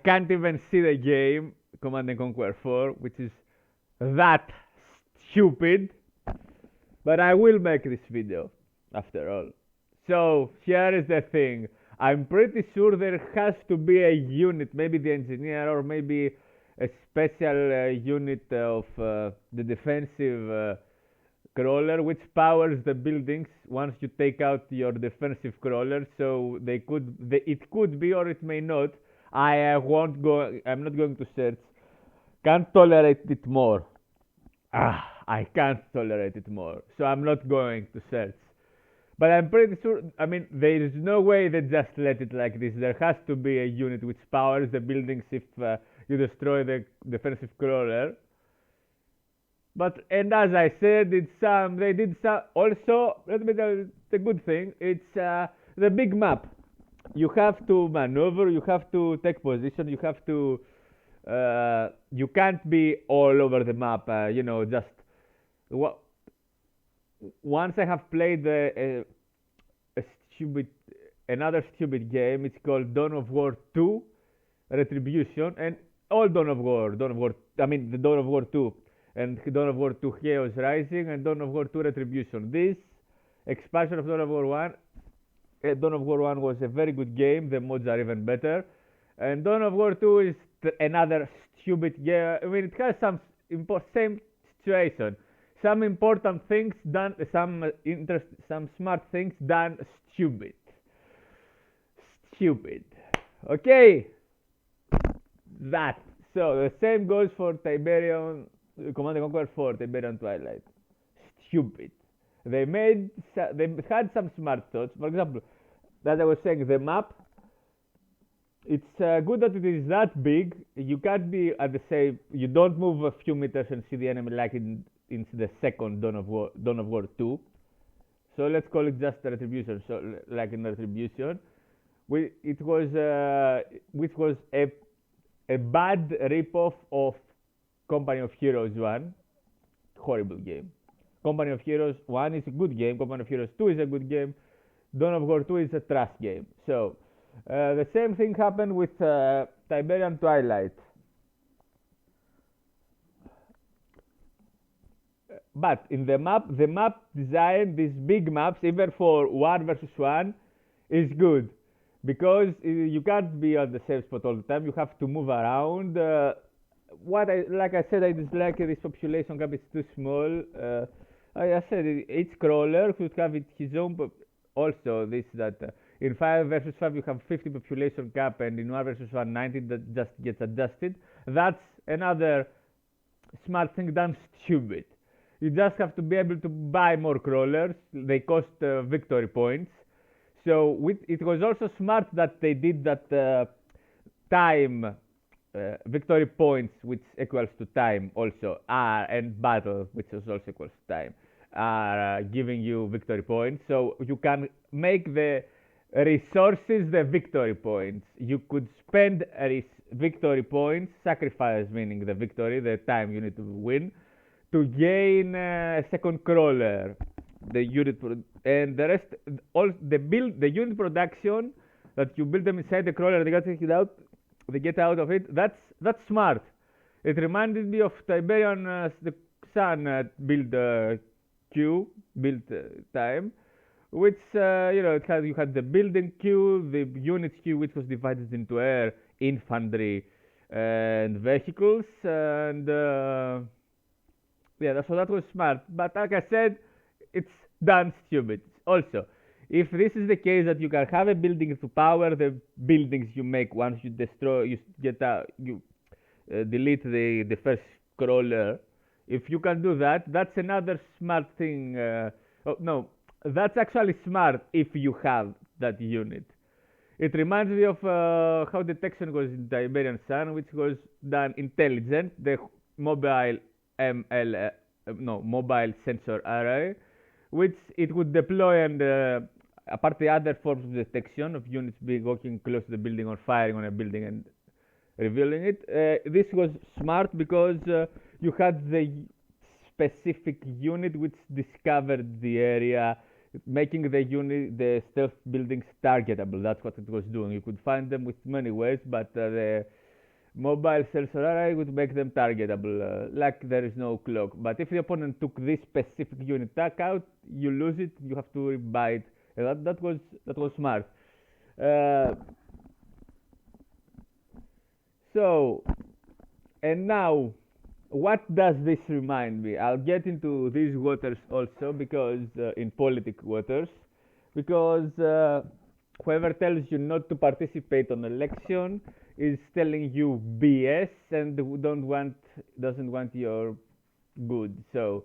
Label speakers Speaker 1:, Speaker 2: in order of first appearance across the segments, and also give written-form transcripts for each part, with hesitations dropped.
Speaker 1: can't even see the game, Command and Conquer 4, which is that stupid. But I will make this video, after all. So, here is the thing. I'm pretty sure there has to be a unit, maybe the engineer or maybe a special unit of the defensive crawler which powers the buildings once you take out your defensive crawler. So it could be or it may not. I'm not going to search. Can't tolerate it more. I can't tolerate it more. So I'm not going to search. But I'm pretty sure, I mean, there is no way they just let it like this. There has to be a unit which powers the buildings if you destroy the defensive crawler. And as I said, they did some, also, let me tell you the good thing, it's the big map. You have to maneuver, you have to take position, you have to, you can't be all over the map, just, once I have played another stupid game, it's called Dawn of War 2 Retribution, and all the Dawn of War 2, and Dawn of War 2 Chaos Rising, and Dawn of War 2 Retribution. This expansion of Dawn of War 1, Dawn of War 1 was a very good game, the mods are even better, and Dawn of War 2 is another stupid game. I mean, it has some same situation. Some important things done, some smart things done stupid. Stupid. Okay? So, the same goes for Tiberian, Command and Conquer 4, Tiberian Twilight. Stupid. They had some smart thoughts. For example, as I was saying, the map, it's good that it is that big. You can't be at the same, you don't move a few meters and see the enemy like in the second Dawn of War 2. So let's call it just Retribution. So like in Retribution, which was a bad ripoff of Company of Heroes 1. Horrible game. Company of Heroes 1 is a good game. Company of Heroes 2 is a good game. Dawn of War 2 is a trash game. So the same thing happened with Tiberian Twilight. But in the map design, these big maps, even for 1 versus 1, is good. Because you can't be on the same spot all the time. You have to move around. Like I said, I dislike this population cap. It's too small. I said each crawler should have his own. Also, in 5 versus 5 you have 50 population cap, and in 1 versus 1 90 that just gets adjusted. That's another smart thing done stupid. You just have to be able to buy more crawlers. They cost victory points. So it was also smart that they did that time victory points, which equals to time also, and battle, which is also equals to time, are giving you victory points. So you can make the resources the victory points. You could spend victory points, sacrifice meaning the victory, the time you need to win, to gain a second crawler. The unit and the rest, all the unit production that you build them inside the crawler, they get out of it. That's smart. It reminded me of Tiberian the Sun build time, which you had the building queue, the units queue, which was divided into air, infantry, and vehicles, and so that was smart. But like I said, it's done stupid. Also, if this is the case that you can have a building to power the buildings you make once you destroy, you delete the first crawler. If you can do that, that's another smart thing. That's actually smart if you have that unit. It reminds me of how detection was in Tiberian Sun, which was done intelligent. The mobile mobile sensor array, which it would deploy, and apart the other forms of detection of units being walking close to the building or firing on a building and revealing it. This was smart because you had the specific unit which discovered the area, making the stealth buildings targetable. That's what it was doing. You could find them with many ways, but the mobile cells or array would make them targetable, like there is no clock. But if the opponent took this specific unit tack out, you lose it. You have to buy it. That was smart. Uh, so, and now, what does this remind me? I'll get into these waters also because in politic waters, because whoever tells you not to participate on election is telling you BS and doesn't want your good. So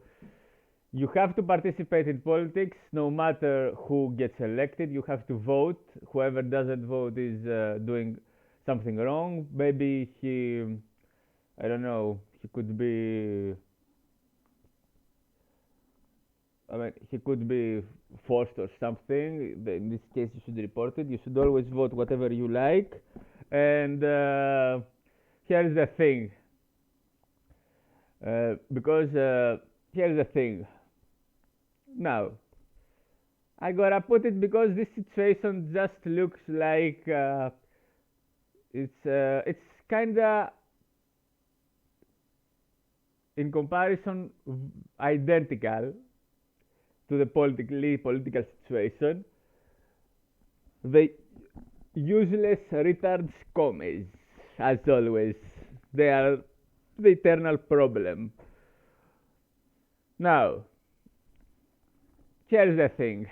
Speaker 1: you have to participate in politics no matter who gets elected. You have to vote. Whoever doesn't vote is doing something wrong. Maybe I don't know, he could be, he could be forced or something. In this case, you should report it. You should always vote whatever you like. And here's the thing. Because here's the thing. Now, I gotta put it because this situation just looks like it's kinda, in comparison, identical to the political situation. The useless retards commies, as always, they are the eternal problem. Now, here's the thing,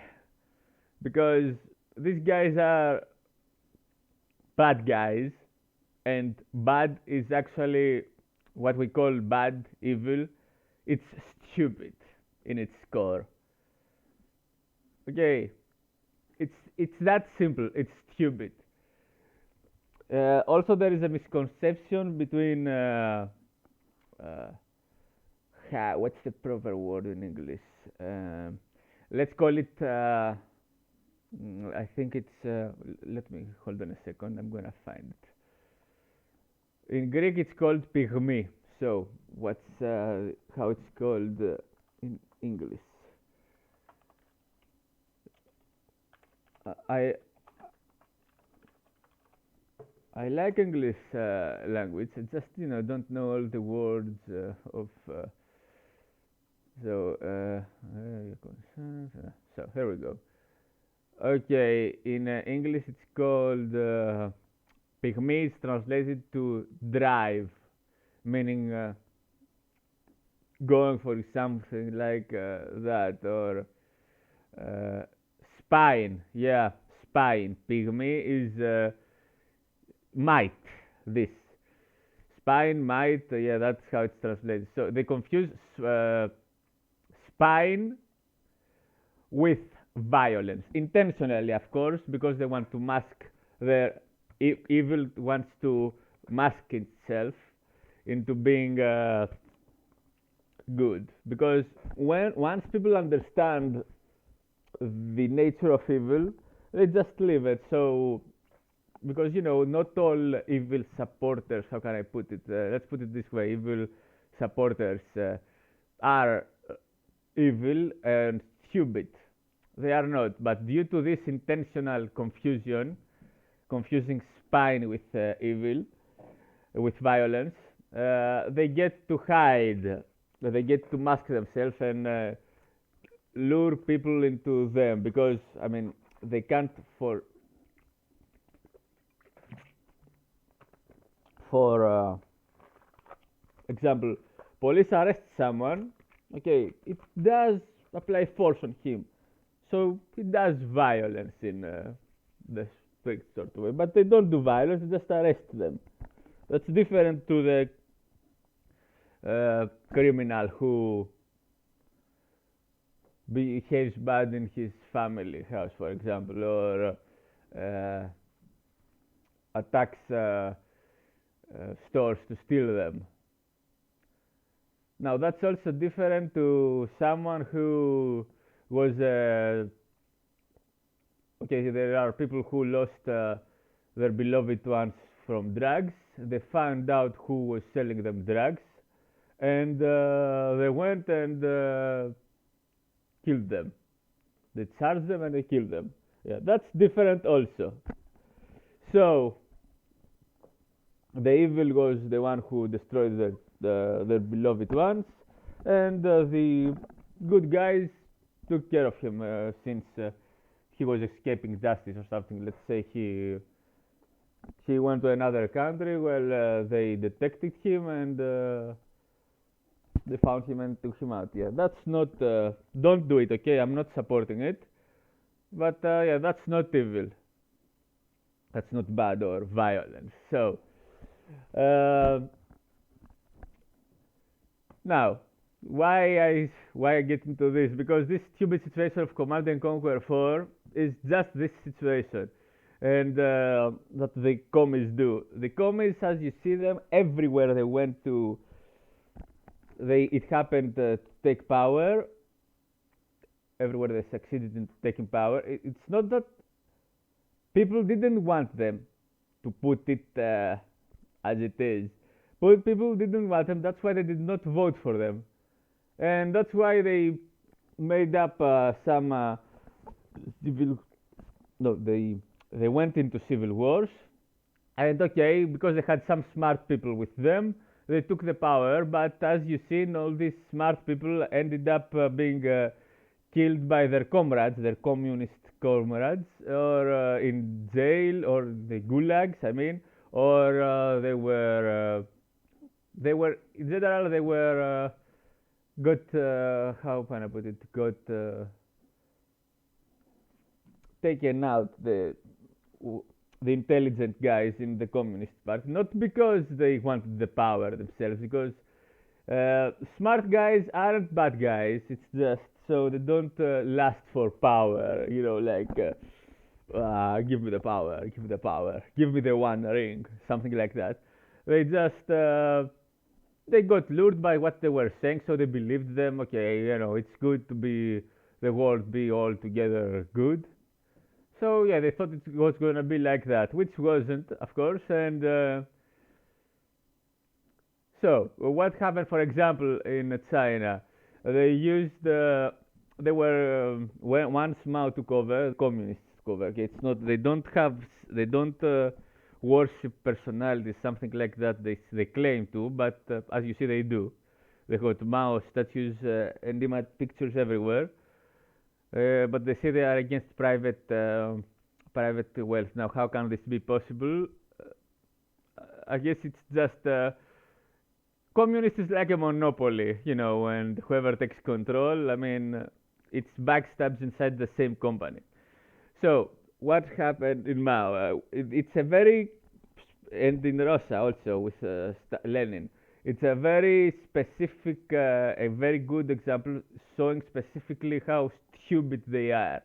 Speaker 1: because these guys are bad guys, and bad is actually what we call bad, evil. It's stupid in its core. Okay, it's that simple. It's stupid. Also, there is a misconception between what's the proper word in English? Let's call it. I think it's. Let me hold on a second. I'm gonna find it. In Greek, it's called pygmy. So, what's how it's called in English? I like English language. I just don't know all the words of. So here we go. Okay, in English it's called pygmy. Is translated to drive, meaning going for something like that, or spine. Yeah, spine. Pygmy is might. This spine, might. Yeah, that's how it's translated. So they confuse spine with violence, intentionally, of course, because they want to mask their evil. Wants to mask itself into being good, because once people understand the nature of evil, they just leave it. So, because not all evil supporters, how can I put it? Let's put it this way: evil supporters are evil and stupid. They are not, but due to this intentional confusion, confusing spine with evil, with violence, they get to hide, they get to mask themselves and lure people into them, because they can't, for example, police arrest someone. Okay, it does apply force on him, so it does violence in the strict sort of way, but they don't do violence, they just arrest them. That's different to the criminal who behaves bad in his family house, for example, or attacks stores to steal them. Now, that's also different to someone who was okay, there are people who lost their beloved ones from drugs. They found out who was selling them drugs, and they went and killed them. They charged them and they killed them. Yeah, that's different also. So, The evil was the one who destroyed their beloved ones, and the good guys took care of him since he was escaping justice or something. Let's say he went to another country. Well, they detected him and they found him and took him out. Yeah, that's not. Don't do it. Okay, I'm not supporting it, but yeah, that's not evil. That's not bad or violence. So. Uh, Now, why I get into this? Because this stupid situation of Command and Conquer 4 is just this situation, and that the commies do. The commies, as you see them everywhere they went to, it happened to take power. Everywhere they succeeded in taking power. It's not that people didn't want them, to put it as it is. But people didn't want them. That's why they did not vote for them. And that's why they made up some civil. No, they went into civil wars, and okay, because they had some smart people with them, they took the power. But as you see, all these smart people ended up being killed by their comrades, their communist comrades, or in jail, or the gulags. I mean, or they were in general they were got how can I put it, got taken out the intelligent guys in the Communist Party, not because they wanted the power themselves, because smart guys aren't bad guys. It's just so they don't last for power. You know, like give me the power, give me the power, give me the one ring, something like that. They just they got lured by what they were saying, so they believed them. Okay, you know, it's good to be the world be all together good. So yeah, they thought it was gonna be like that, which wasn't, of course. And so what happened, for example, in China? They used they were when once Mao took over, communists took over. Okay, it's not they don't worship personalities, something like that. They claim to, but as you see, they do. They got Mao statues and image pictures everywhere, but they say they are against private wealth. Now, how can this be possible? I guess it's just communist is like a monopoly, you know, and whoever takes control, I mean, it's backstabs inside the same company. So, what happened in Mao? It's a very, and in Russia also with Lenin, it's a very specific, a very good example showing specifically how stupid they are.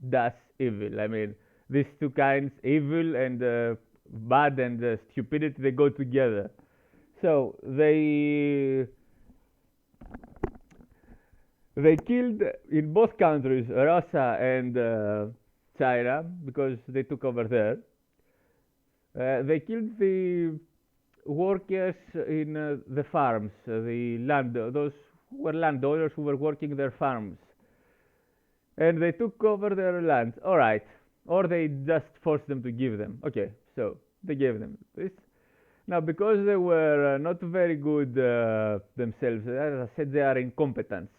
Speaker 1: That's evil. I mean, these two kinds, evil and bad and stupidity, they go together. So they killed in both countries, Russia and China, because they took over there. They killed the workers in the farms, the land, those who were landowners who were working their farms, and they took over their land. All right, or they just forced them to give them. Okay, so they gave them this. Now, because they were not very good themselves, as I said, they are incompetent.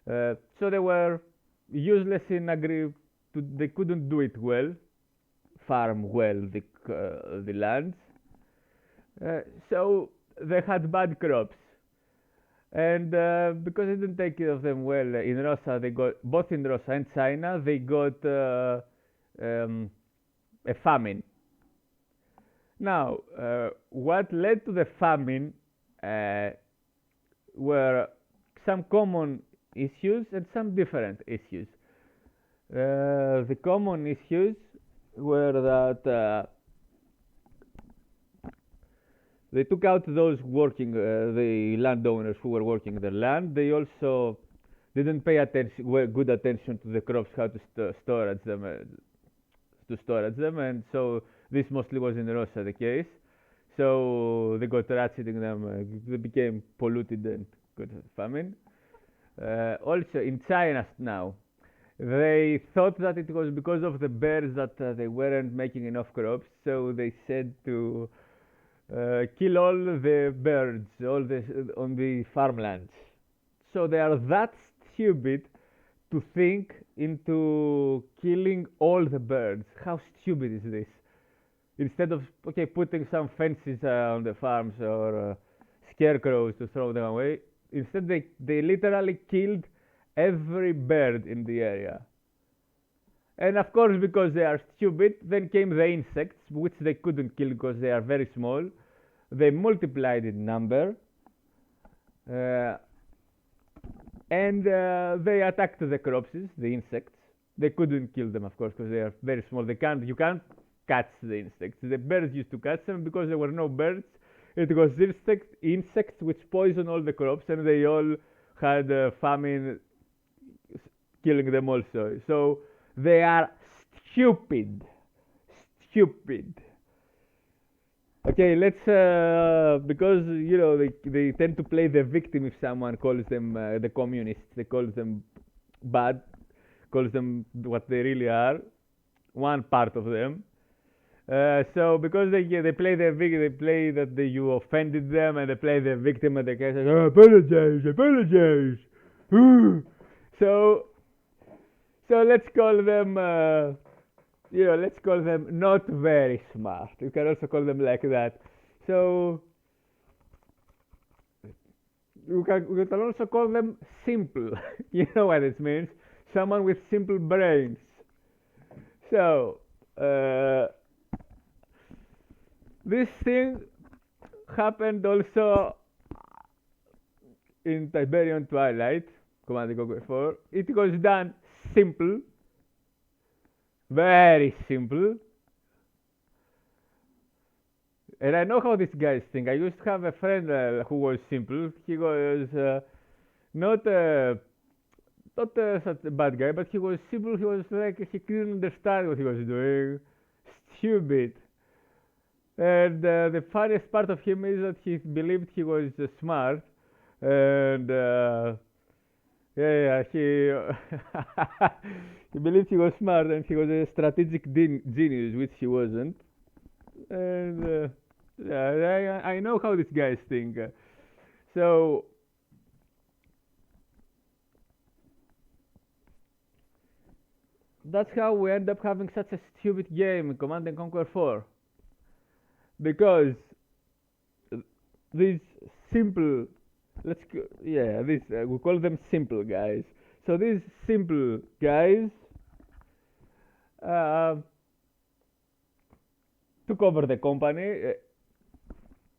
Speaker 1: So they were useless in they couldn't do it well, farm well the lands. So they had bad crops, and because they didn't take care of them well in Russia, they got both in Russia and China. They got a famine. Now, what led to the famine were some common issues and some different issues. The common issues were that they took out those working, the landowners who were working their land. They also didn't pay good attention to the crops, how to storage them, and so this mostly was in Russia the case. So they got rats eating them. They became polluted and got famine. Also in China now, They thought that it was because of the birds that they weren't making enough crops, so they said to kill all the birds, all the on the farmlands. So they are that stupid to think into killing all the birds. How stupid is this? Instead of okay putting some fences on the farms or scarecrows to throw them away, instead they literally killed every bird in the area. And of course, because they are stupid, then came the insects, which they couldn't kill because they are very small. They multiplied in number, uh, and they attacked the cropses, the insects. They couldn't kill them, of course, because they are very small. You can't catch the insects. The birds used to catch them because there were no birds. It was insects which poison all the crops, and they all had famine, killing them also. So they are stupid, stupid. Okay, let's because they tend to play the victim if someone calls them the communists. They call them bad, calls them what they really are. One part of them. So because they play the victim, they play that you offended them, and they play the victim, and they say, oh, apologize, apologize. so so let's call them. Let's call them not very smart. You can also call them like that. So you can also call them simple. You know what it means? Someone with simple brains. So this thing happened also in Tiberian Twilight, Command and Conquer 4. It was done simple, very simple. And I know how these guys think. I used to have a friend who was simple. He was not not such a bad guy, but he was simple. He was like he couldn't understand what he was doing. Stupid. And the funniest part of him is that he believed he was smart, and yeah, he he believed he was smart, and he was a strategic genius, which he wasn't. And yeah, I know how these guys think. So that's how we end up having such a stupid game in Command and Conquer 4. Because these simple, these we call them simple guys. So these simple guys uh, took over the company.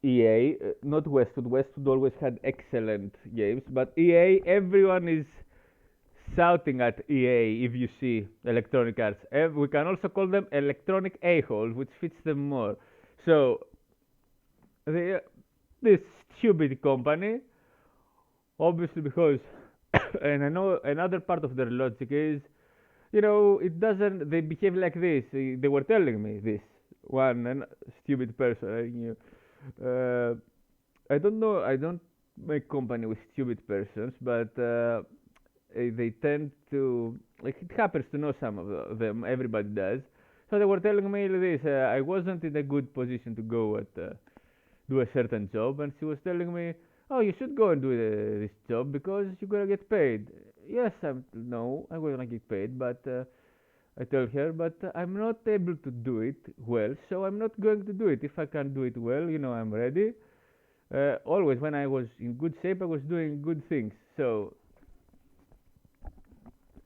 Speaker 1: EA, not Westwood. Westwood always had excellent games, but EA, everyone is shouting at EA if you see Electronic Arts. We can also call them electronic a-holes, which fits them more. So, this stupid company, obviously because, and I know another part of their logic is, it doesn't, they behave like this. They were telling me this, one stupid person. I don't know, I don't make company with stupid persons, but they tend to, like, it happens to know some of them, everybody does. So they were telling me this, I wasn't in a good position to go do a certain job, and she was telling me, oh, you should go and do this job because you're gonna get paid. Yes, no, I'm gonna get paid, but I tell her, but I'm not able to do it well, so I'm not going to do it. If I can do it well, I'm ready. Always, when I was in good shape, I was doing good things. So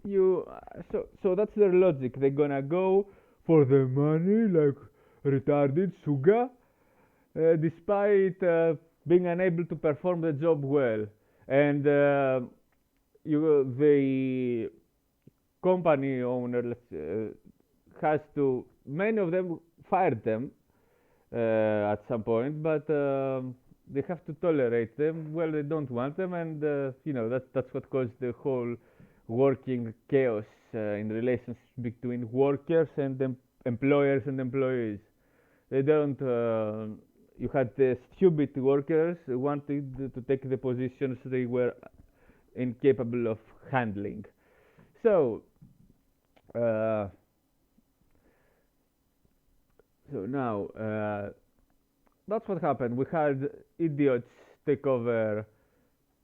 Speaker 1: so that's their logic. They're gonna go for the money, like retarded suga, despite being unable to perform the job well. And the company owner has to, many of them fired them at some point, but they have to tolerate them. Well, they don't want them, and that's what caused the whole working chaos in relations between workers and employers and employees. They don't. You had the stupid workers who wanted to take the positions they were incapable of handling. So Uh, so now that's what happened. We had idiots take over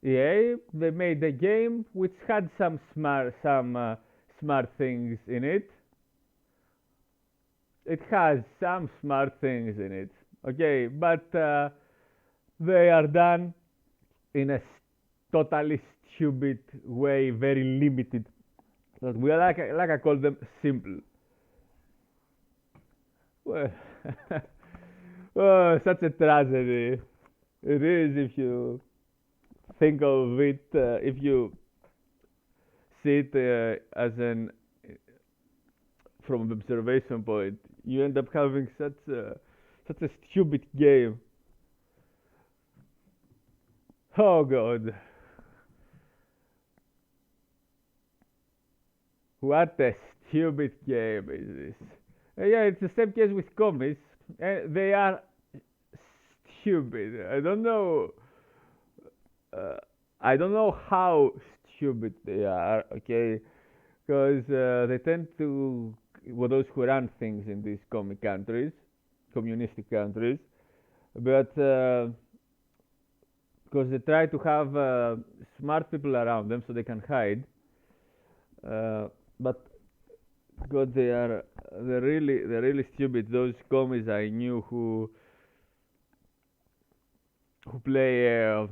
Speaker 1: EA. They made a game which had some smart things in it. It has some smart things in it. Okay, but they are done in a totally stupid way, very limited. That we are like I call them simple. Well, oh, such a tragedy. It is if you think of it, if you see it as an from an observation point, you end up having such a stupid game. Oh God, what a stupid game is this? Yeah, it's the same case with comics. They are stupid. Uh, I don't know how stupid they are. Okay, because they tend to, well, those who run things in these comic countries, communistic countries, but because they try to have smart people around them so they can hide. But God, they're really stupid. Those commies I knew who play.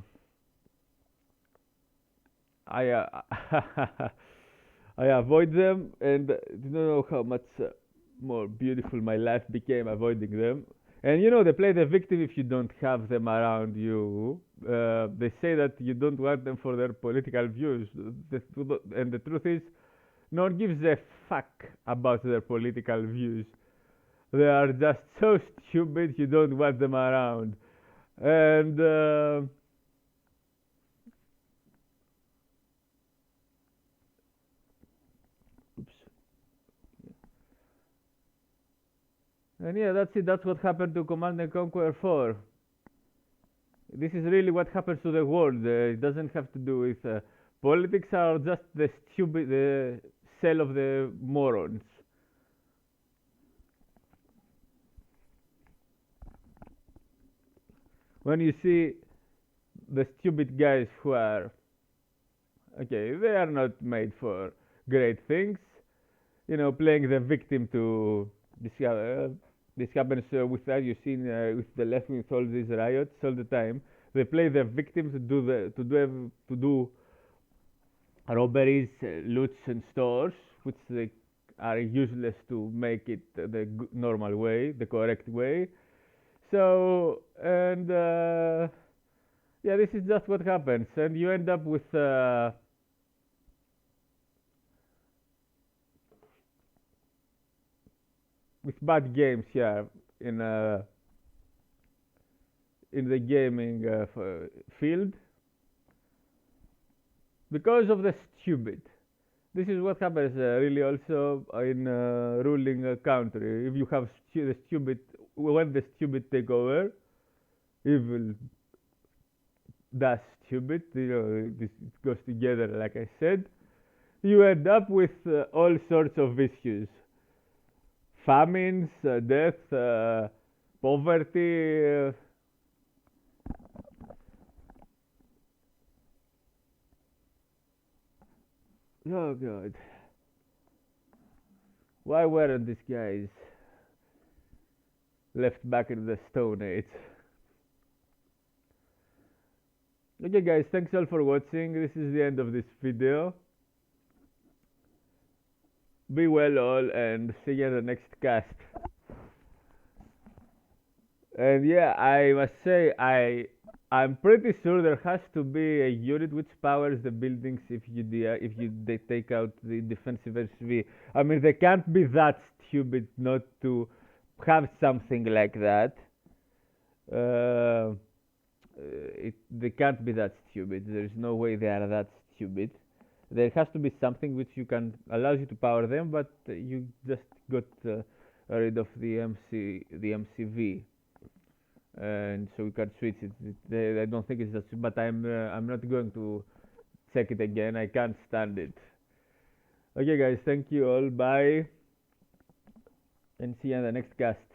Speaker 1: I I avoid them, and you don't know how much more beautiful my life became avoiding them. And you know, they play the victim if you don't have them around you. They say that you don't want them for their political views. And the truth is, no one gives a fuck about their political views. They are just so stupid you don't want them around. And oops. And yeah, that's it. That's what happened to Command and Conquer 4. This is really what happens to the world. It doesn't have to do with politics, or just the cell of the morons. When you see the stupid guys who are, okay, they are not made for great things. You know, playing the victim to this happens with that you've seen with the left with all these riots all the time. They play the victim to do robberies, loots, and stores, which they are useless to make it the normal way, the correct way. So, and yeah, this is just what happens, and you end up with bad games here in in the gaming field because of the stupid. This is what happens really also in ruling a country. If you have the stupid, when the stupid take over, evil does stupid. You know, this it goes together. Like I said, you end up with all sorts of issues: famines, death, poverty. Oh God, why weren't these guys left back in the Stone Age? Okay guys, thanks all for watching. This is the end of this video. Be well all, and see you in the next cast. And yeah, I must say, I'm pretty sure there has to be a unit which powers the buildings if they take out the defensive HV. I mean, they can't be that stupid not to have something like that. They can't be that stupid. There is no way they are that stupid. There has to be something which you can allows you to power them, but you just got rid of the MCV, and so we can switch it. I don't think it's that, but I'm not going to check it again. I can't stand it. Okay, guys, thank you all. Bye, and see you in the next cast.